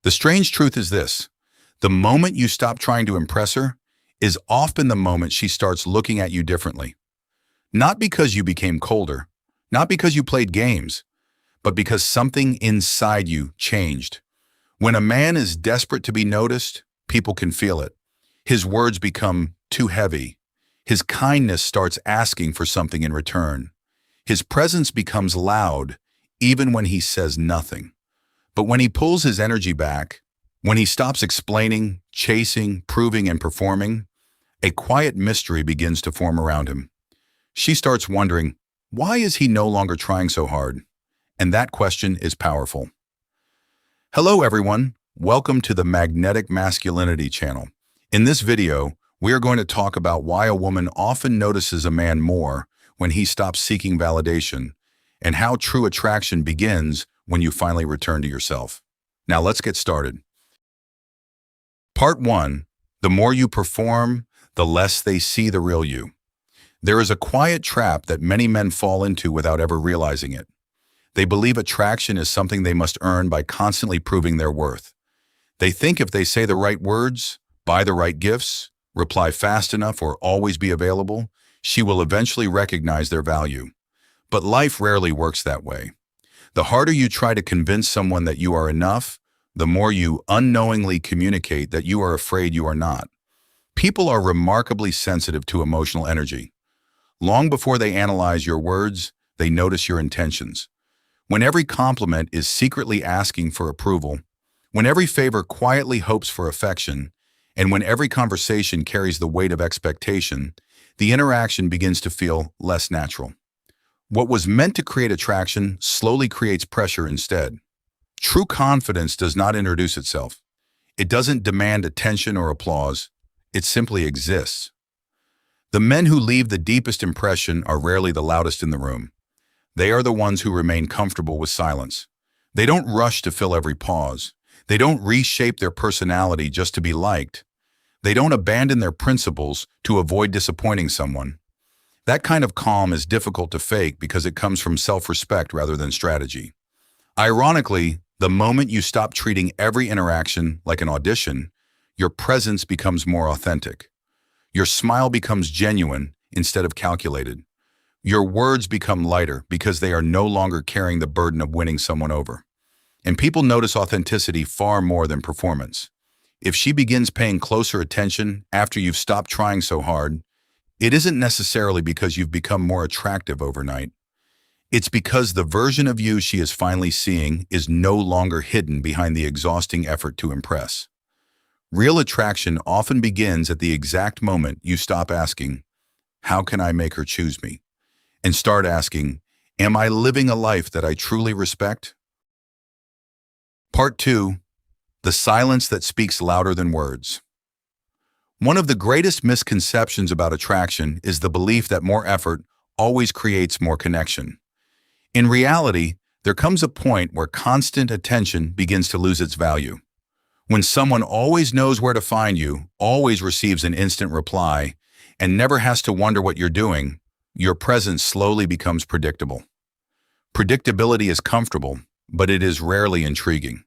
The strange truth is this: the moment you stop trying to impress her is often the moment she starts looking at you differently. Not because you became colder, not because you played games, but because something inside you changed. When a man is desperate to be noticed, people can feel it. His words become too heavy. His kindness starts asking for something in return. His presence becomes loud, even when he says nothing. But when he pulls his energy back, when he stops explaining, chasing, proving, and performing, a quiet mystery begins to form around him. She starts wondering, why is he no longer trying so hard? And that question is powerful. Hello everyone, welcome to the Magnetic Masculinity channel. In this video, we are going to talk about why a woman often notices a man more when he stops seeking validation, and how true attraction begins when you finally return to yourself. Now let's get started. Part 1. The more you perform, the less they see the real you. There is a quiet trap that many men fall into without ever realizing it. They believe attraction is something they must earn by constantly proving their worth. They think if they say the right words, buy the right gifts, reply fast enough, or always be available, she will eventually recognize their value. But life rarely works that way. The harder you try to convince someone that you are enough, the more you unknowingly communicate that you are afraid you are not. People are remarkably sensitive to emotional energy. Long before they analyze your words, they notice your intentions. When every compliment is secretly asking for approval, when every favor quietly hopes for affection, and when every conversation carries the weight of expectation, the interaction begins to feel less natural. What was meant to create attraction slowly creates pressure instead. True confidence does not introduce itself. It doesn't demand attention or applause. It simply exists. The men who leave the deepest impression are rarely the loudest in the room. They are the ones who remain comfortable with silence. They don't rush to fill every pause. They don't reshape their personality just to be liked. They don't abandon their principles to avoid disappointing someone. That kind of calm is difficult to fake because it comes from self-respect rather than strategy. Ironically, the moment you stop treating every interaction like an audition, your presence becomes more authentic. Your smile becomes genuine instead of calculated. Your words become lighter because they are no longer carrying the burden of winning someone over. And people notice authenticity far more than performance. If she begins paying closer attention after you've stopped trying so hard, it isn't necessarily because you've become more attractive overnight. It's because the version of you she is finally seeing is no longer hidden behind the exhausting effort to impress. Real attraction often begins at the exact moment you stop asking, "How can I make her choose me?" and start asking, "Am I living a life that I truly respect?" Part 2. The silence that speaks louder than words. One of the greatest misconceptions about attraction is the belief that more effort always creates more connection. In reality, there comes a point where constant attention begins to lose its value. When someone always knows where to find you, always receives an instant reply, and never has to wonder what you're doing, your presence slowly becomes predictable. Predictability is comfortable, but it is rarely intriguing.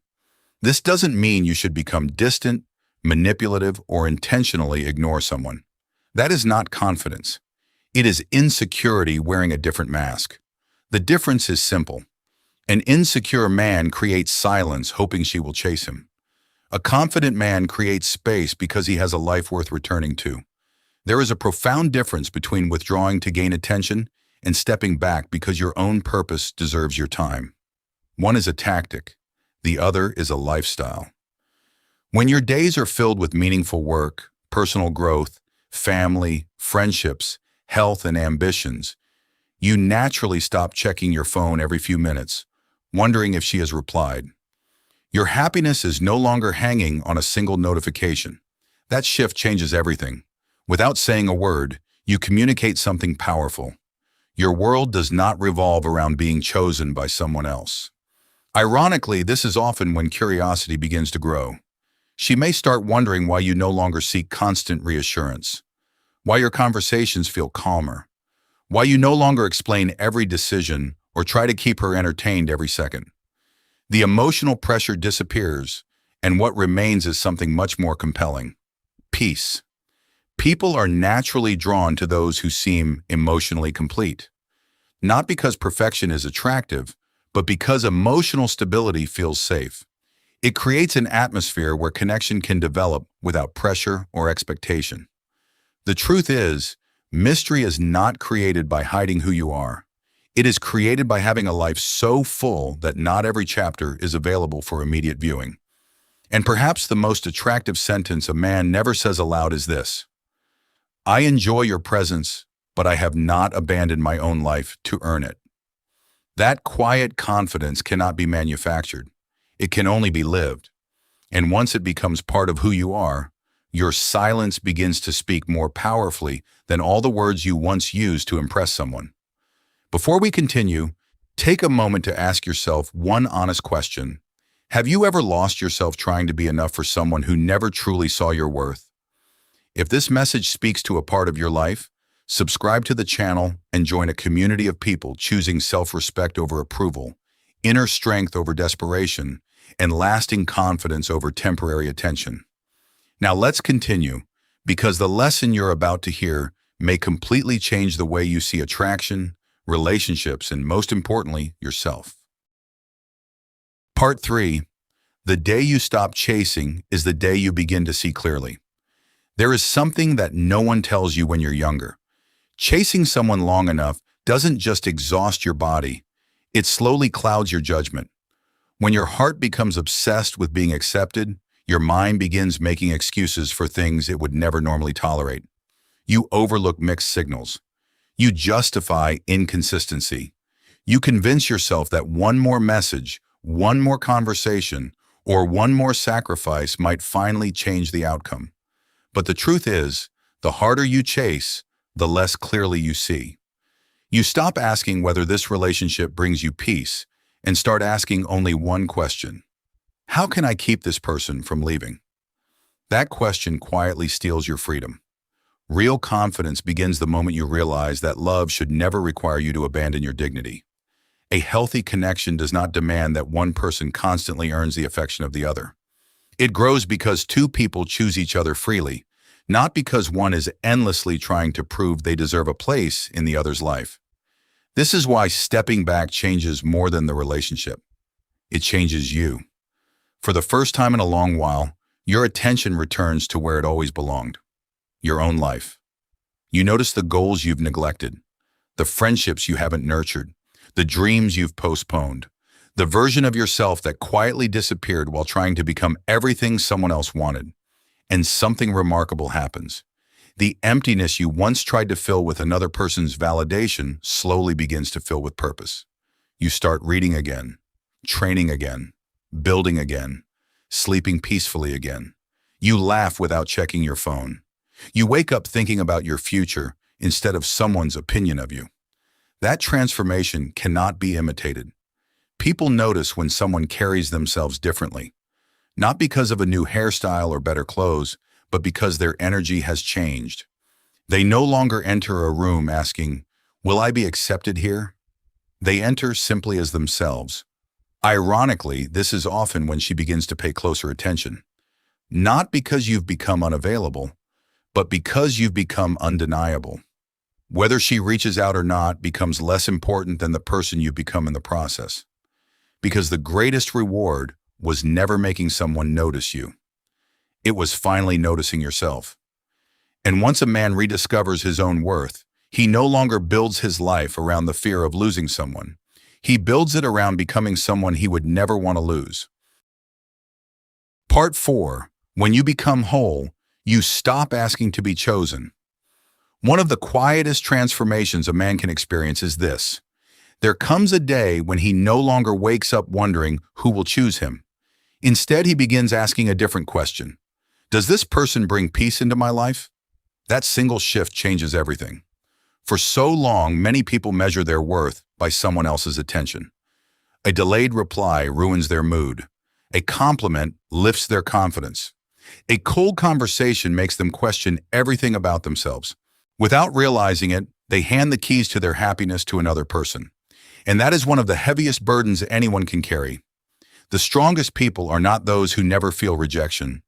This doesn't mean you should become distant, manipulative, or intentionally ignore someone. That is not confidence. It is insecurity wearing a different mask. The difference is simple. An insecure man creates silence hoping she will chase him. A confident man creates space because he has a life worth returning to. There is a profound difference between withdrawing to gain attention and stepping back because your own purpose deserves your time. One is a tactic. The other is a lifestyle. When your days are filled with meaningful work, personal growth, family, friendships, health, and ambitions, you naturally stop checking your phone every few minutes, wondering if she has replied. Your happiness is no longer hanging on a single notification. That shift changes everything. Without saying a word, you communicate something powerful. Your world does not revolve around being chosen by someone else. Ironically, this is often when curiosity begins to grow. She may start wondering why you no longer seek constant reassurance, why your conversations feel calmer, why you no longer explain every decision or try to keep her entertained every second. The emotional pressure disappears, and what remains is something much more compelling: peace. People are naturally drawn to those who seem emotionally complete, not because perfection is attractive, but because emotional stability feels safe. It creates an atmosphere where connection can develop without pressure or expectation. The truth is, mystery is not created by hiding who you are. It is created by having a life so full that not every chapter is available for immediate viewing. And perhaps the most attractive sentence a man never says aloud is this: I enjoy your presence, but I have not abandoned my own life to earn it. That quiet confidence cannot be manufactured. It can only be lived. And once it becomes part of who you are, your silence begins to speak more powerfully than all the words you once used to impress someone. Before we continue, take a moment to ask yourself one honest question. Have you ever lost yourself trying to be enough for someone who never truly saw your worth? If this message speaks to a part of your life, subscribe to the channel and join a community of people choosing self-respect over approval, inner strength over desperation, and lasting confidence over temporary attention. Now let's continue, because the lesson you're about to hear may completely change the way you see attraction, relationships, and most importantly, yourself. Part 3. The day you stop chasing is the day you begin to see clearly. There is something that no one tells you when you're younger. Chasing someone long enough doesn't just exhaust your body, it slowly clouds your judgment. When your heart becomes obsessed with being accepted, your mind begins making excuses for things it would never normally tolerate. You overlook mixed signals. You justify inconsistency. You convince yourself that one more message, one more conversation, or one more sacrifice might finally change the outcome. But the truth is, the harder you chase, the less clearly you see. You stop asking whether this relationship brings you peace and start asking only one question: how can I keep this person from leaving? That question quietly steals your freedom. Real confidence begins the moment you realize that love should never require you to abandon your dignity. A healthy connection does not demand that one person constantly earns the affection of the other. It grows because two people choose each other freely, not because one is endlessly trying to prove they deserve a place in the other's life. This is why stepping back changes more than the relationship. It changes you. For the first time in a long while, your attention returns to where it always belonged: your own life. You notice the goals you've neglected, the friendships you haven't nurtured, the dreams you've postponed, the version of yourself that quietly disappeared while trying to become everything someone else wanted. And something remarkable happens. The emptiness you once tried to fill with another person's validation slowly begins to fill with purpose. You start reading again, training again, building again, sleeping peacefully again. You laugh without checking your phone. You wake up thinking about your future instead of someone's opinion of you. That transformation cannot be imitated. People notice when someone carries themselves differently, not because of a new hairstyle or better clothes, but because their energy has changed. They no longer enter a room asking, "Will I be accepted here?" They enter simply as themselves. Ironically, this is often when she begins to pay closer attention. Not because you've become unavailable, but because you've become undeniable. Whether she reaches out or not becomes less important than the person you become in the process. Because the greatest reward was never making someone notice you. It was finally noticing yourself. And once a man rediscovers his own worth, he no longer builds his life around the fear of losing someone. He builds it around becoming someone he would never want to lose. Part 4. When you become whole, you stop asking to be chosen. One of the quietest transformations a man can experience is this: there comes a day when he no longer wakes up wondering who will choose him. Instead, he begins asking a different question: does this person bring peace into my life? That single shift changes everything. For so long, many people measure their worth by someone else's attention. A delayed reply ruins their mood. A compliment lifts their confidence. A cold conversation makes them question everything about themselves. Without realizing it, they hand the keys to their happiness to another person. And that is one of the heaviest burdens anyone can carry. The strongest people are not those who never feel rejection.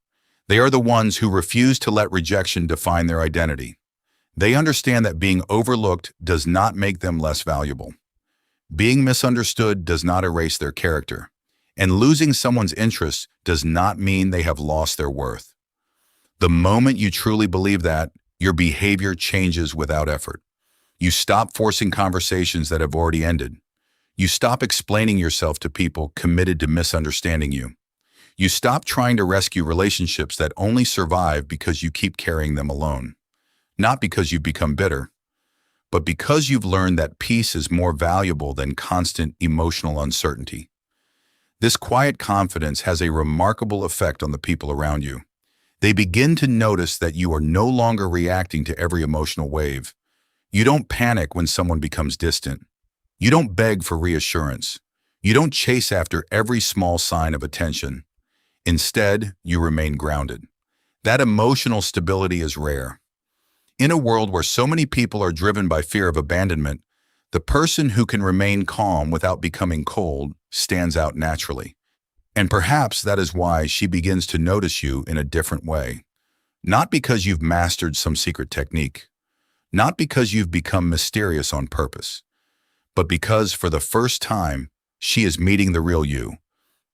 They are the ones who refuse to let rejection define their identity. They understand that being overlooked does not make them less valuable. Being misunderstood does not erase their character. And losing someone's interest does not mean they have lost their worth. The moment you truly believe that, your behavior changes without effort. You stop forcing conversations that have already ended. You stop explaining yourself to people committed to misunderstanding you. You stop trying to rescue relationships that only survive because you keep carrying them alone. Not because you've become bitter, but because you've learned that peace is more valuable than constant emotional uncertainty. This quiet confidence has a remarkable effect on the people around you. They begin to notice that you are no longer reacting to every emotional wave. You don't panic when someone becomes distant. You don't beg for reassurance. You don't chase after every small sign of attention. Instead, you remain grounded. That emotional stability is rare. In a world where so many people are driven by fear of abandonment, the person who can remain calm without becoming cold stands out naturally. And perhaps that is why she begins to notice you in a different way. Not because you've mastered some secret technique, not because you've become mysterious on purpose, but because for the first time, she is meeting the real you,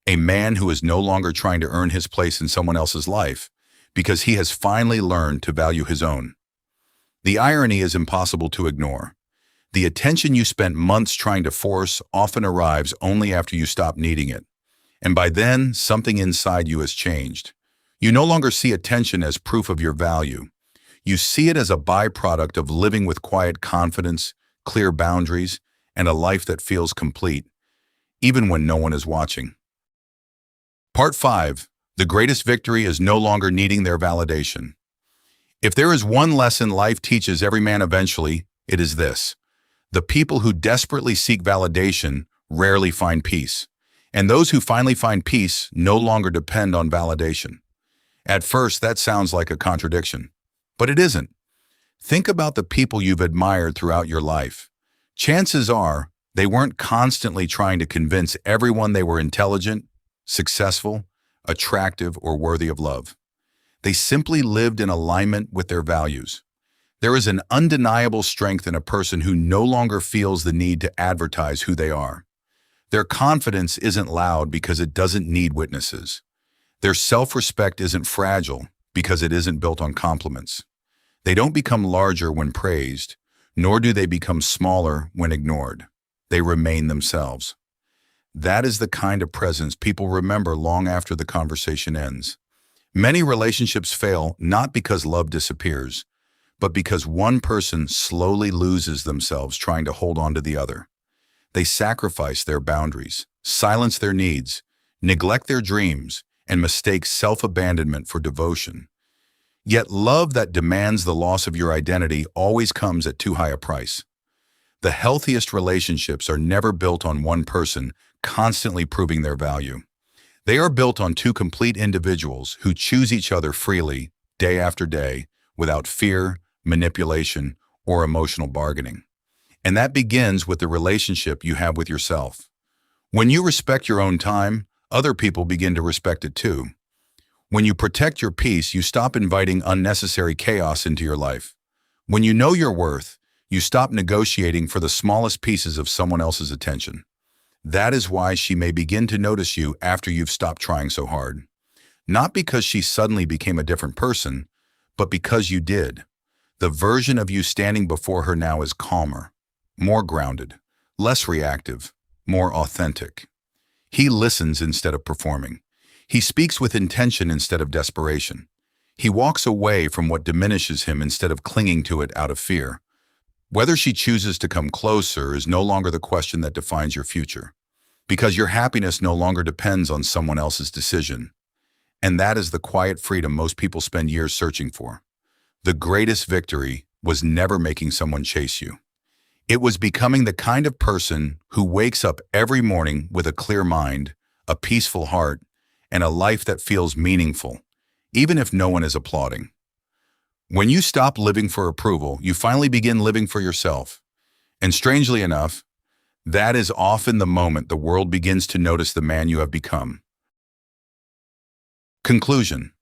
a man who is no longer trying to earn his place in someone else's life because he has finally learned to value his own. The irony is impossible to ignore. The attention you spent months trying to force often arrives only after you stop needing it. And by then, something inside you has changed. You no longer see attention as proof of your value. You see it as a byproduct of living with quiet confidence, clear boundaries, and a life that feels complete, even when no one is watching. Part 5. The greatest victory is no longer needing their validation. If there is one lesson life teaches every man eventually, it is this. The people who desperately seek validation rarely find peace. And those who finally find peace no longer depend on validation. At first, that sounds like a contradiction, but it isn't. Think about the people you've admired throughout your life. Chances are they weren't constantly trying to convince everyone they were intelligent, successful, attractive, or worthy of love. They simply lived in alignment with their values. There is an undeniable strength in a person who no longer feels the need to advertise who they are. Their confidence isn't loud because it doesn't need witnesses. Their self-respect isn't fragile because it isn't built on compliments. They don't become larger when praised, nor do they become smaller when ignored. They remain themselves. That is the kind of presence people remember long after the conversation ends. Many relationships fail not because love disappears, but because one person slowly loses themselves trying to hold on to the other. They sacrifice their boundaries, silence their needs, neglect their dreams, and mistake self-abandonment for devotion. Yet love that demands the loss of your identity always comes at too high a price. The healthiest relationships are never built on one person constantly proving their value. They are built on two complete individuals who choose each other freely, day after day, without fear, manipulation, or emotional bargaining. And that begins with the relationship you have with yourself. When you respect your own time, other people begin to respect it too. When you protect your peace, you stop inviting unnecessary chaos into your life. When you know your worth, you stop negotiating for the smallest pieces of someone else's attention. That is why she may begin to notice you after you've stopped trying so hard. Not because she suddenly became a different person, but because you did. The version of you standing before her now is calmer, more grounded, less reactive, more authentic. He listens instead of performing. He speaks with intention instead of desperation. He walks away from what diminishes him instead of clinging to it out of fear. Whether she chooses to come closer is no longer the question that defines your future, because your happiness no longer depends on someone else's decision. And that is the quiet freedom most people spend years searching for. The greatest victory was never making someone chase you. It was becoming the kind of person who wakes up every morning with a clear mind, a peaceful heart, and a life that feels meaningful, even if no one is applauding. When you stop living for approval, you finally begin living for yourself. And strangely enough, That is often the moment the world begins to notice the man you have become. Conclusion.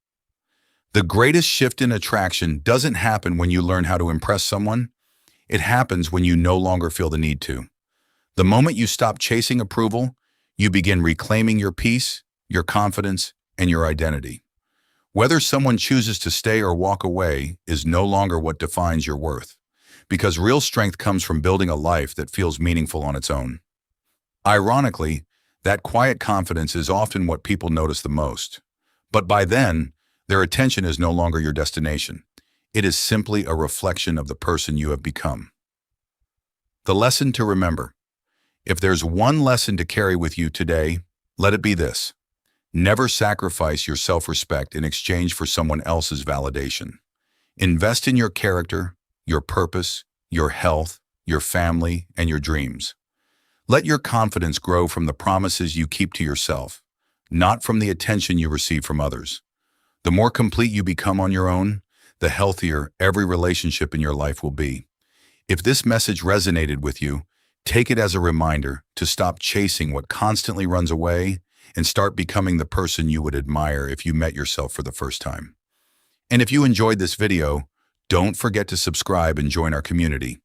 The greatest shift in attraction doesn't happen when you learn how to impress someone. It happens when you no longer feel the need to. The moment you stop chasing approval, you begin reclaiming your peace, your confidence, and your identity. Whether someone chooses to stay or walk away is no longer what defines your worth, because real strength comes from building a life that feels meaningful on its own. Ironically, that quiet confidence is often what people notice the most. But by then, their attention is no longer your destination. It is simply a reflection of the person you have become. The lesson to remember. If there's one lesson to carry with you today, let it be this. Never sacrifice your self-respect in exchange for someone else's validation. Invest in your character, your purpose, your health, your family, and your dreams. Let your confidence grow from the promises you keep to yourself, not from the attention you receive from others. The more complete you become on your own, the healthier every relationship in your life will be. If this message resonated with you, take it as a reminder to stop chasing what constantly runs away and start becoming the person you would admire if you met yourself for the first time. And if you enjoyed this video, don't forget to subscribe and join our community.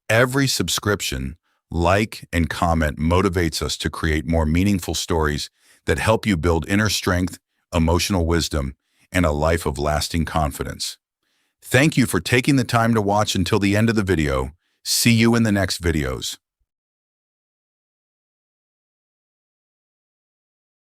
Every subscription, like, and comment motivates us to create more meaningful stories that help you build inner strength, emotional wisdom, and a life of lasting confidence. Thank you for taking the time to watch until the end of the video. See you in the next videos.